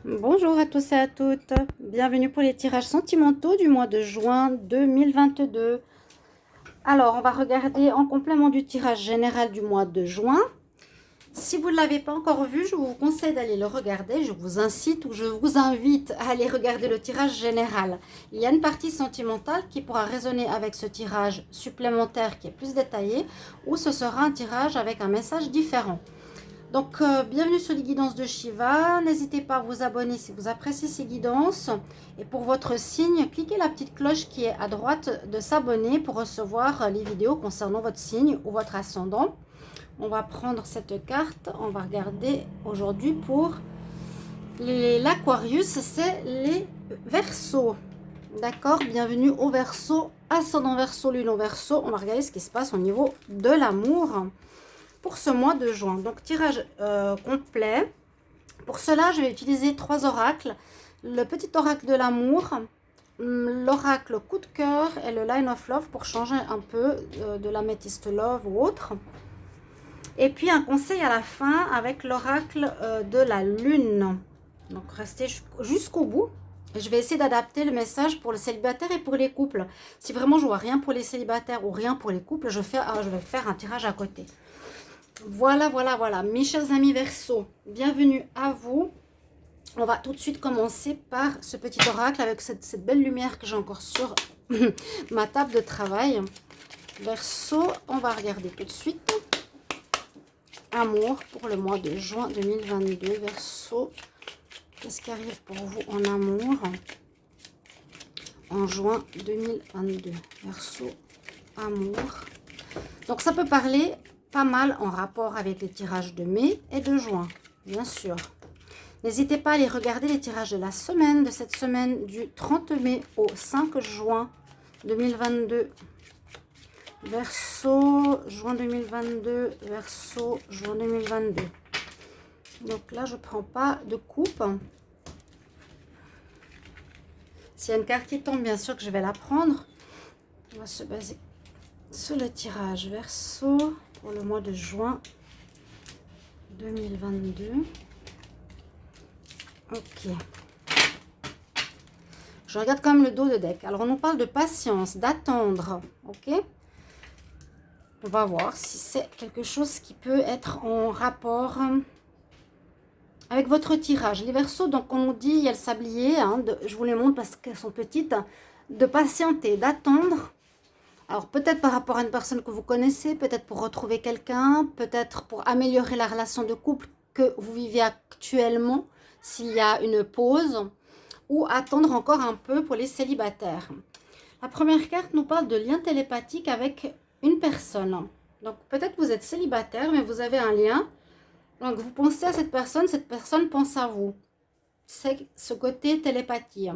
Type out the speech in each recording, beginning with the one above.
Bonjour à tous et à toutes, bienvenue pour les tirages sentimentaux du mois de juin 2022. Alors, on va regarder en complément du tirage général du mois de juin. Si vous ne l'avez pas encore vu, je vous conseille d'aller le regarder. Je vous incite ou je vous invite à aller regarder le tirage général. Il y a une partie sentimentale qui pourra résonner avec ce tirage supplémentaire qui est plus détaillé, ou ce sera un tirage avec un message différent. Donc, bienvenue sur les guidances de Shiva. N'hésitez pas à vous abonner si vous appréciez ces guidances. Et pour votre signe, cliquez la petite cloche qui est à droite de s'abonner pour recevoir les vidéos concernant votre signe ou votre ascendant. On va prendre cette carte. On va regarder aujourd'hui pour l'Aquarius, c'est les Verseaux. D'accord, bienvenue au Verseau, ascendant Verseau, lune au Verseau. On va regarder ce qui se passe au niveau de l'amour pour ce mois de juin. Donc tirage complet. Pour cela, je vais utiliser 3 oracles. Le petit oracle de l'amour, l'oracle coup de cœur et le line of love pour changer un peu de l'améthyste love ou autre. Et puis un conseil à la fin avec l'oracle de la lune. Donc restez jusqu'au bout. Et je vais essayer d'adapter le message pour le célibataire et pour les couples. Si vraiment je vois rien pour les célibataires ou rien pour les couples, je vais faire un tirage à côté. Voilà, mes chers amis Verseau, bienvenue à vous. On va tout de suite commencer par ce petit oracle avec cette belle lumière que j'ai encore sur ma table de travail. Verseau, on va regarder tout de suite. Amour pour le mois de juin 2022. Verseau, qu'est-ce qui arrive pour vous en amour en juin 2022? Verseau, amour. Donc ça peut parler pas mal en rapport avec les tirages de mai et de juin, bien sûr. N'hésitez pas à aller regarder les tirages de la semaine, de cette semaine du 30 mai au 5 juin 2022. Verseau, juin 2022, Verseau, juin 2022. Donc là, je ne prends pas de coupe. S'il y a une carte qui tombe, bien sûr que je vais la prendre. On va se baser sur le tirage Verseau pour le mois de juin 2022. Ok. Je regarde quand même le dos de deck. Alors, on nous parle de patience, d'attendre. Ok. On va voir si c'est quelque chose qui peut être en rapport avec votre tirage. Les Verseaux, donc on nous dit, il y a le sablier, hein, je vous les montre parce qu'elles sont petites, de patienter, d'attendre. Alors, peut-être par rapport à une personne que vous connaissez, peut-être pour retrouver quelqu'un, peut-être pour améliorer la relation de couple que vous vivez actuellement, s'il y a une pause, ou attendre encore un peu pour les célibataires. La première carte nous parle de lien télépathique avec une personne. Donc, peut-être vous êtes célibataire, mais vous avez un lien. Donc, vous pensez à cette personne pense à vous. C'est ce côté télépathie.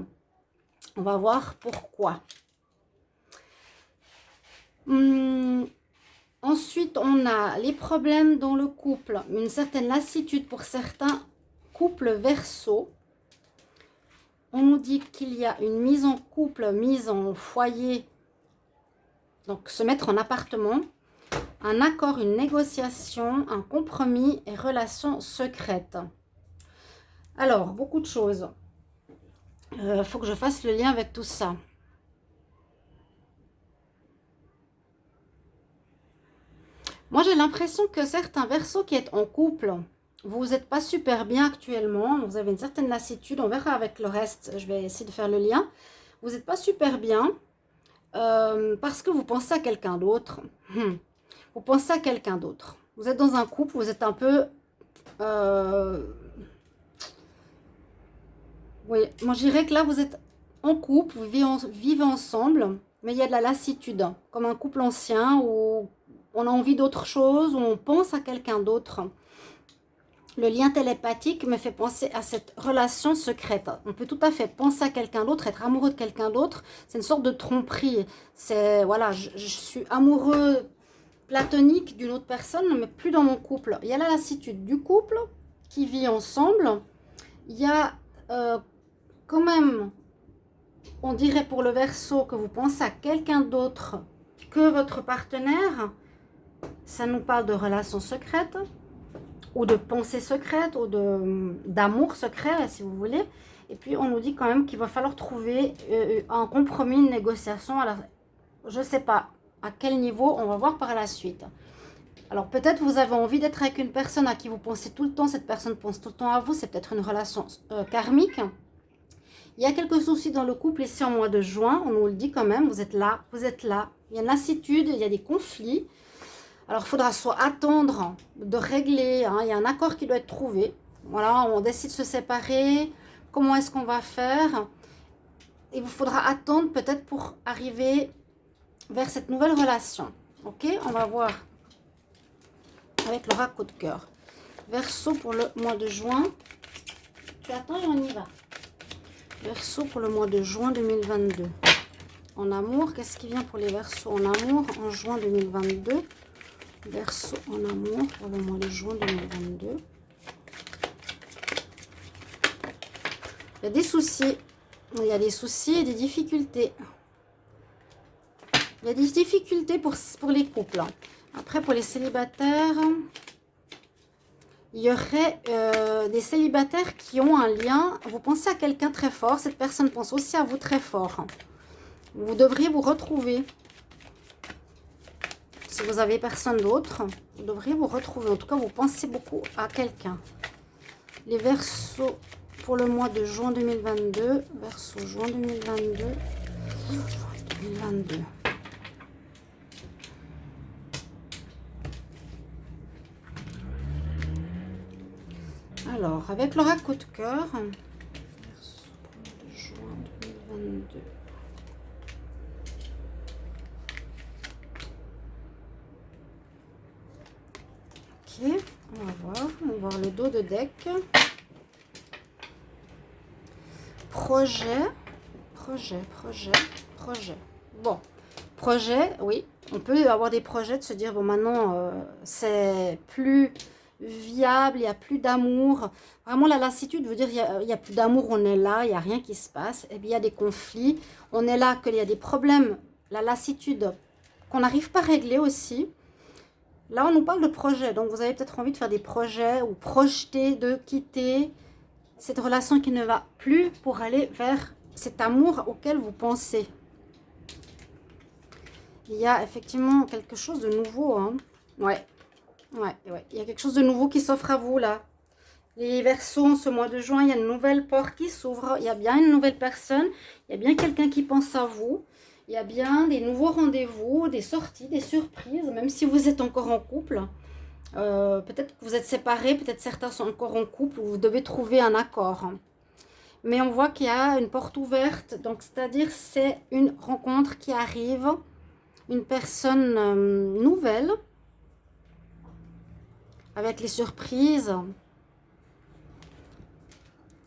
On va voir pourquoi. Ensuite, on a les problèmes dans le couple, une certaine lassitude pour certains couples Verseaux. On nous dit qu'il y a une mise en couple, mise en foyer, donc se mettre en appartement, un accord, une négociation, un compromis et relations secrètes. Alors, beaucoup de choses. Faut que je fasse le lien avec tout ça. Moi, j'ai l'impression que certains Verseaux qui êtes en couple, vous n'êtes pas super bien actuellement. Vous avez une certaine lassitude. On verra avec le reste. Je vais essayer de faire le lien. Vous n'êtes pas super bien parce que vous pensez à quelqu'un d'autre. Vous pensez à quelqu'un d'autre. Vous êtes dans un couple, vous êtes un peu... oui, moi je dirais que là, vous êtes en couple, vous vivez ensemble, mais il y a de la lassitude. Comme un couple ancien où on a envie d'autre chose, où on pense à quelqu'un d'autre. Le lien télépathique me fait penser à cette relation secrète. On peut tout à fait penser à quelqu'un d'autre, être amoureux de quelqu'un d'autre. C'est une sorte de tromperie. C'est, voilà, je suis amoureux platonique d'une autre personne, mais plus dans mon couple. Il y a la lassitude du couple qui vit ensemble. Il y a quand même, on dirait pour le Verseau, que vous pensez à quelqu'un d'autre que votre partenaire. Ça nous parle de relations secrètes. ou de pensées secrètes, ou d'amour secret, si vous voulez. Et puis, on nous dit quand même qu'il va falloir trouver un compromis, une négociation. Alors, je ne sais pas à quel niveau, on va voir par la suite. Alors, peut-être vous avez envie d'être avec une personne à qui vous pensez tout le temps. Cette personne pense tout le temps à vous. C'est peut-être une relation karmique. Il y a quelques soucis dans le couple ici en mois de juin. On nous le dit quand même. Vous êtes là, vous êtes là. Il y a une lassitude, il y a des conflits. Alors, il faudra soit attendre de régler. Hein, il y a un accord qui doit être trouvé. Voilà, on décide de se séparer. Comment est-ce qu'on va faire? Il vous faudra attendre peut-être pour arriver vers cette nouvelle relation. Ok, on va voir avec l'oracle coup de cœur. Verseau pour le mois de juin. Tu attends et on y va. Verseau pour le mois de juin 2022. En amour, qu'est-ce qui vient pour les Verseaux en amour en juin 2022? Verseau en amour pour le mois de juin 2022. Il y a des soucis. Il y a des soucis et des difficultés. Il y a des difficultés pour les couples. Après, pour les célibataires, il y aurait des célibataires qui ont un lien. Vous pensez à quelqu'un très fort. Cette personne pense aussi à vous très fort. Vous devriez vous retrouver. Si vous avez personne d'autre, vous devriez vous retrouver. En tout cas, vous pensez beaucoup à quelqu'un. Les Verseaux pour le mois de juin 2022. Verseau juin 2022. Juin 2022. Alors, avec l'oracle coup de cœur, Verseau pour le mois de juin 2022. Ok, on va voir le dos de deck. Projet. Bon, projet, oui. On peut avoir des projets de se dire, bon, maintenant, c'est plus viable, il n'y a plus d'amour. Vraiment, la lassitude veut dire, il y a plus d'amour, on est là, il n'y a rien qui se passe. Et bien, il y a des conflits. On est là, qu'il y a des problèmes. La lassitude qu'on n'arrive pas à régler aussi. Là, on nous parle de projet. Donc, vous avez peut-être envie de faire des projets ou projeter, de quitter cette relation qui ne va plus pour aller vers cet amour auquel vous pensez. Il y a effectivement quelque chose de nouveau. Hein. Ouais. Il y a quelque chose de nouveau qui s'offre à vous, là. Les Verseaux, ce mois de juin, il y a une nouvelle porte qui s'ouvre. Il y a bien une nouvelle personne. Il y a bien quelqu'un qui pense à vous. Il y a bien des nouveaux rendez-vous, des sorties, des surprises, même si vous êtes encore en couple. Peut-être que vous êtes séparés, peut-être certains sont encore en couple, où vous devez trouver un accord. Mais on voit qu'il y a une porte ouverte, donc c'est-à-dire c'est une rencontre qui arrive, une personne nouvelle, avec les surprises.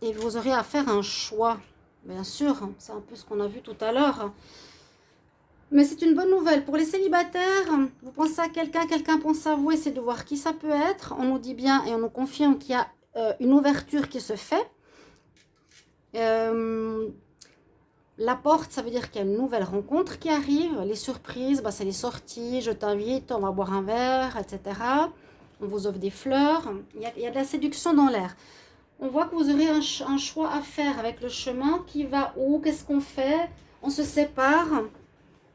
Et vous aurez à faire un choix, bien sûr, c'est un peu ce qu'on a vu tout à l'heure. Mais c'est une bonne nouvelle. Pour les célibataires, vous pensez à quelqu'un, quelqu'un pense à vous, essayez de voir qui ça peut être. On nous dit bien et on nous confirme qu'il y a une ouverture qui se fait. La porte, ça veut dire qu'il y a une nouvelle rencontre qui arrive. Les surprises, bah, c'est les sorties, je t'invite, on va boire un verre, etc. On vous offre des fleurs. Il y a de la séduction dans l'air. On voit que vous aurez un choix à faire avec le chemin. Qui va où? Qu'est-ce qu'on fait? On se sépare.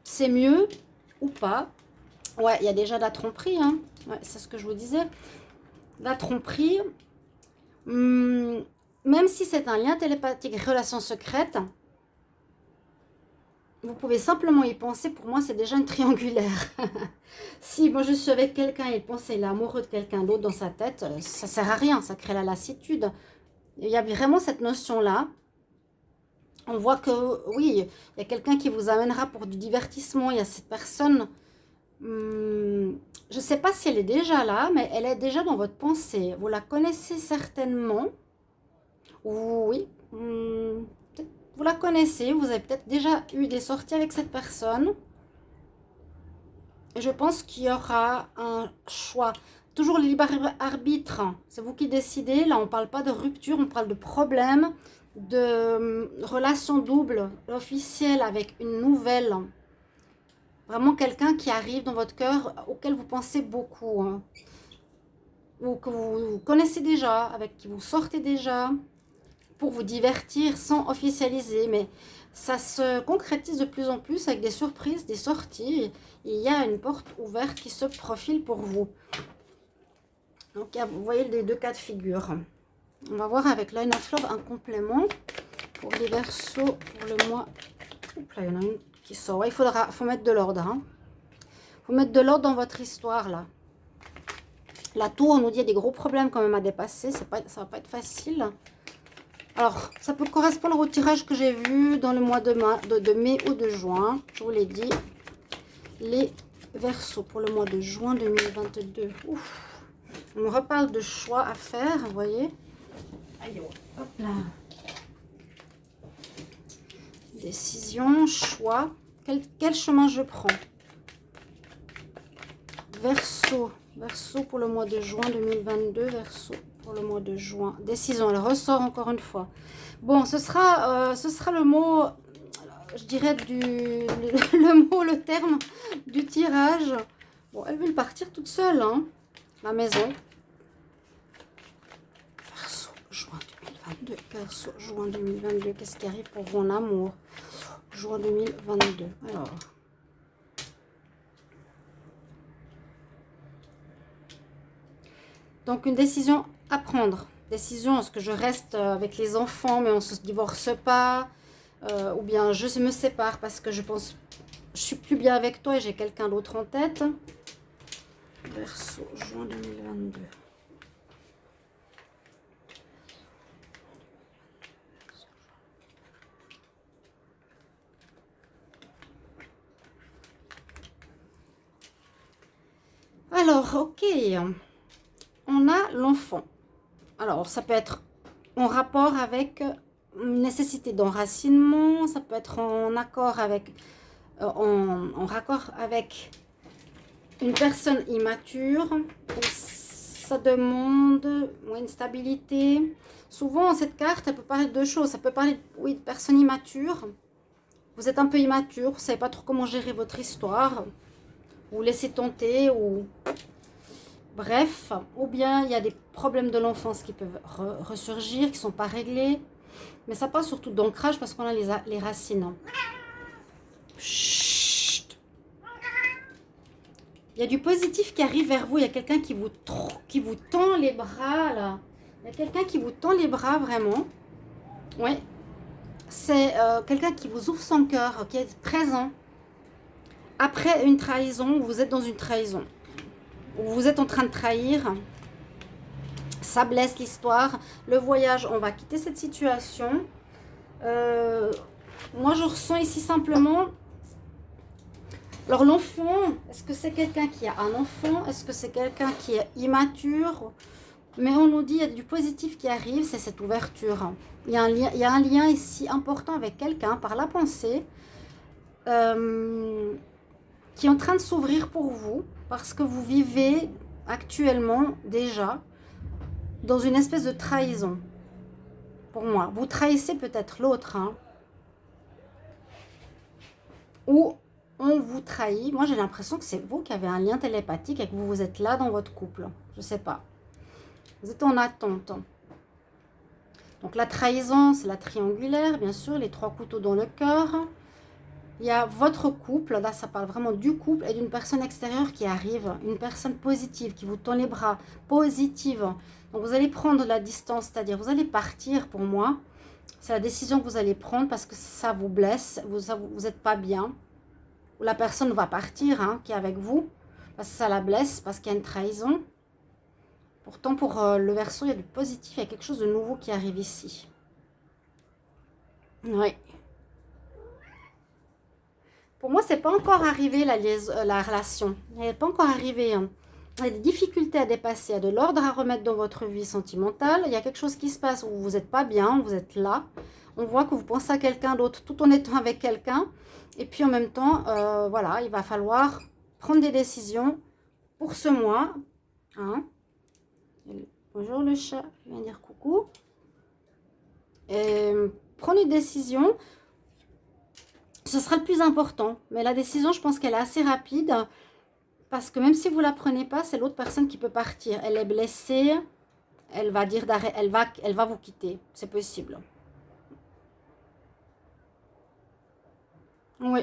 C'est mieux ou pas? Ouais, il y a déjà de la tromperie. Hein. Ouais, c'est ce que je vous disais. La tromperie, même si c'est un lien télépathique, relation secrète, vous pouvez simplement y penser. Pour moi, c'est déjà une triangulaire. Si moi je suis avec quelqu'un et il pense qu'il est amoureux de quelqu'un d'autre dans sa tête, ça sert à rien, ça crée la lassitude. Il y a vraiment cette notion-là. On voit que, oui, il y a quelqu'un qui vous amènera pour du divertissement. Il y a cette personne, je ne sais pas si elle est déjà là, mais elle est déjà dans votre pensée. Vous la connaissez certainement. Oui, vous la connaissez. Vous avez peut-être déjà eu des sorties avec cette personne. Et je pense qu'il y aura un choix. Toujours le libre arbitre. C'est vous qui décidez. Là, on ne parle pas de rupture, on parle de problème, de relation double, officielle avec une nouvelle. Vraiment quelqu'un qui arrive dans votre cœur, auquel vous pensez beaucoup. Hein. ou que vous connaissez déjà, avec qui vous sortez déjà, pour vous divertir sans officialiser. Mais ça se concrétise de plus en plus avec des surprises, des sorties. Il y a une porte ouverte qui se profile pour vous. Donc, vous voyez les deux cas de figure. On va voir avec Line of Love un complément pour les Verseaux pour le mois. Oups, là, il y en a une qui sort. Ouais, faut mettre de l'ordre. Hein. Faut mettre de l'ordre dans votre histoire, là. La tour, on nous dit, il y a des gros problèmes quand même à dépasser. Ça va pas être facile. Alors, ça peut correspondre au tirage que j'ai vu dans le mois de mai ou de juin. Je vous l'ai dit. Les Verseaux pour le mois de juin 2022. Ouf. On me reparle de choix à faire, vous voyez. Aïe, hop là. Décision, choix. Quel chemin je prends? Verseau. Verseau pour le mois de juin 2022. Verseau pour le mois de juin. Décision, elle ressort encore une fois. Bon, ce sera le mot, je dirais, le terme du tirage. Bon, elle veut partir toute seule, hein, la maison. Verseau, juin 2022. Verseau, juin 2022. Qu'est-ce qui arrive pour vous en amour? Juin 2022. Alors. Donc, une décision à prendre. Décision, est-ce que je reste avec les enfants, mais on ne se divorce pas? Ou bien je me sépare parce que je pense je suis plus bien avec toi et j'ai quelqu'un d'autre en tête. Verseau, juin 2022. Alors, ok. On a l'enfant. Alors, ça peut être en rapport avec une nécessité d'enracinement. Ça peut être en accord avec... en raccord avec une personne immature. Ça demande une stabilité. Souvent, cette carte, elle peut parler de deux choses. Ça peut parler, oui, de personne immature. Vous êtes un peu immature. Vous ne savez pas trop comment gérer votre histoire. Vous laissez tenter ou... Bref, ou bien il y a des problèmes de l'enfance qui peuvent ressurgir, qui ne sont pas réglés. Mais ça passe surtout d'ancrage parce qu'on a les racines. Chut. Il y a du positif qui arrive vers vous. Il y a quelqu'un qui vous tend les bras, là. Il y a quelqu'un qui vous tend les bras, vraiment. Oui. C'est quelqu'un qui vous ouvre son cœur, qui est présent. Après une trahison, vous êtes dans une trahison. Vous êtes en train de trahir, ça blesse l'histoire. Le voyage, on va quitter cette situation. Moi, je ressens ici simplement... Alors, l'enfant, est-ce que c'est quelqu'un qui a un enfant? Est-ce que c'est quelqu'un qui est immature? Mais on nous dit, il y a du positif qui arrive, c'est cette ouverture. Il y a un lien ici important avec quelqu'un par la pensée qui est en train de s'ouvrir pour vous. Parce que vous vivez actuellement déjà dans une espèce de trahison. Pour moi, vous trahissez peut-être l'autre. Hein, ou on vous trahit. Moi, j'ai l'impression que c'est vous qui avez un lien télépathique et que vous êtes là dans votre couple. Je ne sais pas. Vous êtes en attente. Donc la trahison, c'est la triangulaire, bien sûr. Les 3 couteaux dans le cœur. Il y a votre couple, là ça parle vraiment du couple et d'une personne extérieure qui arrive, une personne positive qui vous tend les bras, positive. Donc vous allez prendre la distance, c'est-à-dire vous allez partir pour moi. C'est la décision que vous allez prendre parce que ça vous blesse, vous n'êtes pas bien. Ou la personne va partir hein, qui est avec vous parce que ça la blesse, parce qu'il y a une trahison. Pourtant pour le Verseau, il y a du positif, il y a quelque chose de nouveau qui arrive ici. Oui. Pour moi, c'est pas encore arrivé la relation. Elle n'est pas encore arrivée. Hein. Il y a des difficultés à dépasser, il y a de l'ordre à remettre dans votre vie sentimentale. Il y a quelque chose qui se passe où vous n'êtes pas bien, vous êtes là. On voit que vous pensez à quelqu'un d'autre tout en étant avec quelqu'un. Et puis en même temps, voilà, il va falloir prendre des décisions pour ce mois. Hein. Bonjour le chat, je viens dire coucou. Et prenez une décision. Ce sera le plus important. Mais la décision, je pense qu'elle est assez rapide. Parce que même si vous ne la prenez pas, c'est l'autre personne qui peut partir. Elle est blessée, elle va dire d'arrêt, elle va vous quitter. C'est possible. Oui.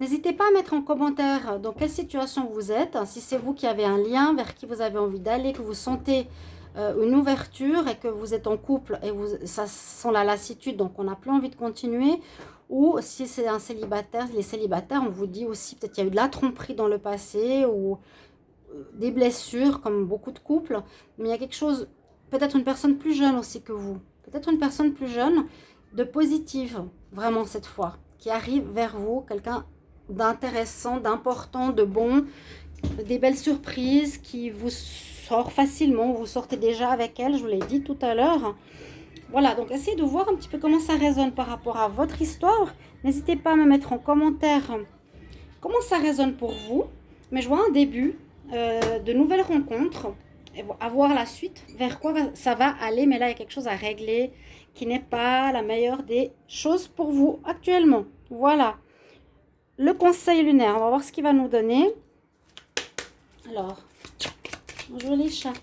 N'hésitez pas à mettre en commentaire dans quelle situation vous êtes. Si c'est vous qui avez un lien, vers qui vous avez envie d'aller, que vous sentez une ouverture et que vous êtes en couple et ça sent la lassitude, donc on n'a plus envie de continuer. Ou si c'est un célibataire, les célibataires, on vous dit aussi peut-être qu'il y a eu de la tromperie dans le passé ou des blessures comme beaucoup de couples. Mais il y a quelque chose, peut-être une personne plus jeune aussi que vous. Peut-être une personne plus jeune, de positive, vraiment cette fois, qui arrive vers vous, quelqu'un d'intéressant, d'important, de bon, des belles surprises qui vous sort facilement, vous sortez déjà avec elle, je vous l'ai dit tout à l'heure. Voilà, donc essayez de voir un petit peu comment ça résonne par rapport à votre histoire. N'hésitez pas à me mettre en commentaire comment ça résonne pour vous. Mais je vois un début de nouvelles rencontres, et à voir la suite, vers quoi ça va aller. Mais là, il y a quelque chose à régler qui n'est pas la meilleure des choses pour vous actuellement. Voilà. Le conseil lunaire, on va voir ce qu'il va nous donner. Alors, bonjour les chats.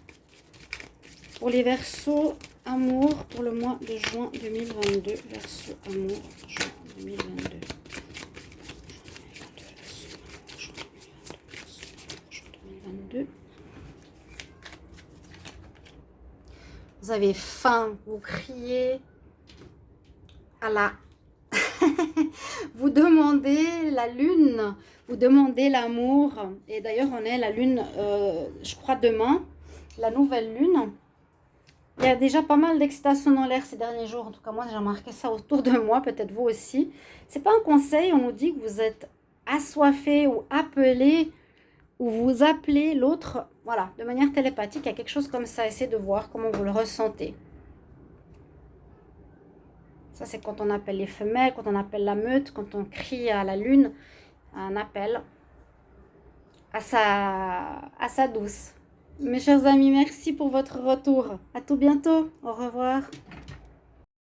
Pour les Verseaux, amour pour le mois de juin 2022. Verseau, amour, juin 2022. Vous avez faim, vous criez à la... vous demandez la lune, vous demandez l'amour. Et d'ailleurs, on est la lune, je crois, demain, la nouvelle lune. Il y a déjà pas mal d'excitation dans l'air ces derniers jours. En tout cas, moi, j'ai remarqué ça autour de moi, peut-être vous aussi. C'est pas un conseil, on nous dit que vous êtes assoiffé ou appelé, ou vous appelez l'autre, voilà, de manière télépathique, il y a quelque chose comme ça. Essayez de voir comment vous le ressentez. Ça, c'est quand on appelle les femelles, quand on appelle la meute, quand on crie à la lune, un appel à sa douce. Mes chers amis, merci pour votre retour. À tout bientôt. Au revoir.